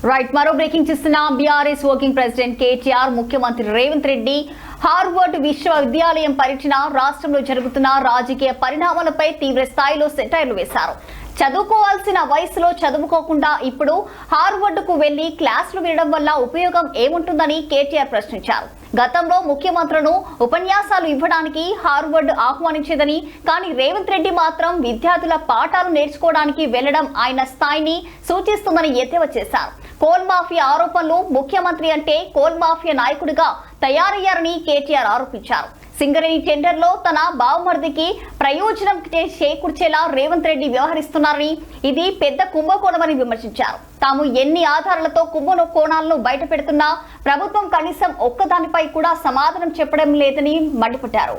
Right మరో breaking చూస్తున్నా BRS working president KTR ముఖ్యమంత్రి రేవంత్ రెడ్డి హార్వర్డ్ విశ్వవిద్యాలయం పర్యటన రాష్ట్రంలో జరుగుతున్న రాజకీయ పరిణామాలపై తీవ్ర స్థాయిలో సెటైర్లు వేశారు. చదువుకోవాల్సిన వయసులో చదువుకోకుండా ఇప్పుడు హార్వర్డ్ కు వెళ్లి క్లాసులు వినడం వల్ల ఉపయోగం ఏముంటుందని కేటీఆర్ ప్రశ్నించారు. గతంలో ముఖ్యమంత్రులను ఉపన్యాసాలు ఇవ్వడానికి హార్వర్డ్ ఆహ్వానించేదని, కానీ రేవంత్ రెడ్డి మాత్రం విద్యార్థుల పాఠాలు నేర్చుకోవడానికి వెళ్లడం ఆయన స్థాయిని సూచిస్తుందని ఎద్దేవా చేశారు. కోల్ మాఫియా ఆరోపణలు ముఖ్యమంత్రి అంటే కోల్ మాఫియా నాయకుడిగా తయారయ్యారని కేటీఆర్ ఆరోపించారు. సింగరేణి టెండర్ లో తన బావమర్దికి ప్రయోజనం చేకూర్చేలా రేవంత్ రెడ్డి వ్యవహరిస్తున్నారని, ఇది పెద్ద కుంభకోణమని విమర్శించారు. తాము ఎన్ని ఆధారాలతో కుంభకోణాలను బయట పెడుతున్నా ప్రభుత్వం కనీసం ఒక్కదానిపై కూడా సమాధానం చెప్పడం లేదని మండిపడ్డారు.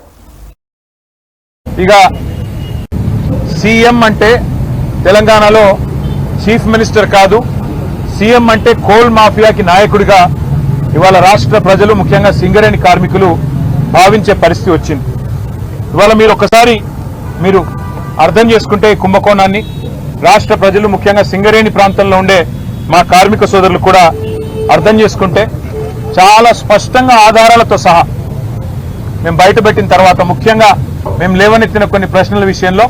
ఇక సీఎం అంటే తెలంగాణలో చీఫ్ మినిస్టర్ కాదు, సీఎం అంటే కోల్ మాఫియాకి నాయకుడిగా ఇవాళ రాష్ట్ర ప్రజలు ముఖ్యంగా సింగరేణి కార్మికులు భావించే పరిస్థితి వచ్చింది. ఇవాళ మీరు ఒకసారి అర్థం చేసుకుంటే కుంభకోణాన్ని రాష్ట్ర ప్రజలు ముఖ్యంగా సింగరేణి ప్రాంతంలో ఉండే మా కార్మిక సోదరులు కూడా అర్థం చేసుకుంటే చాలా స్పష్టంగా ఆధారాలతో సహా మేము బయటపెట్టిన తర్వాత ముఖ్యంగా మేము లేవనెత్తిన కొన్ని ప్రశ్నల విషయంలో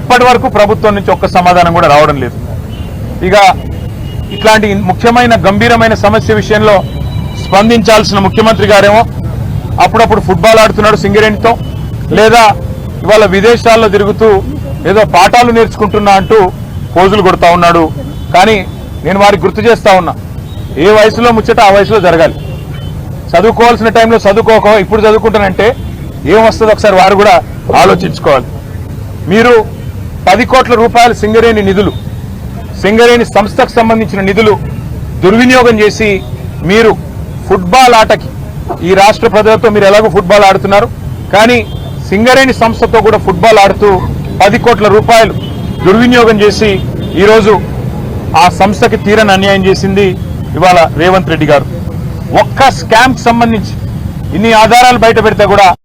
ఇప్పటి వరకు ప్రభుత్వం నుంచి ఒక్క సమాధానం కూడా రావడం లేదు. ఇక ఇట్లాంటి ముఖ్యమైన గంభీరమైన సమస్య విషయంలో స్పందించాల్సిన ముఖ్యమంత్రి గారేమో అప్పుడప్పుడు ఫుట్బాల్ ఆడుతున్నాడు సింగరేణితో, లేదా ఇవాళ విదేశాల్లో తిరుగుతూ ఏదో పాఠాలు నేర్చుకుంటున్నా అంటూ పోజులు కొడతా ఉన్నాడు. కానీ నేను వారికి గుర్తు చేస్తా ఉన్నా, ఏ వయసులో ముచ్చట ఆ వయసులో జరగాలి. చదువుకోవాల్సిన టైంలో చదువుకోక ఇప్పుడు చదువుకుంటానంటే ఏం వస్తుందో ఒకసారి వారు కూడా ఆలోచించుకోవాలి. మీరు 10 కోట్ల రూపాయల సింగరేణి నిధులు, సింగరేణి సంస్థకు సంబంధించిన నిధులు దుర్వినియోగం చేసి మీరు ఫుట్బాల్ ఆటకి ఈ రాష్ట్ర ప్రజలతో మీరు ఎలాగో ఫుట్బాల్ ఆడుతున్నారు, కానీ సింగరేణి సంస్థతో కూడా ఫుట్బాల్ ఆడుతూ 10 కోట్ల రూపాయలు దుర్వినియోగం చేసి ఈరోజు ఆ సంస్థకి తీరని అన్యాయం చేసింది ఇవాళ రేవంత్ రెడ్డి గారు. ఒక్క స్కామ్ కి సంబంధించి ఇన్ని ఆధారాలు బయట పెడితే కూడా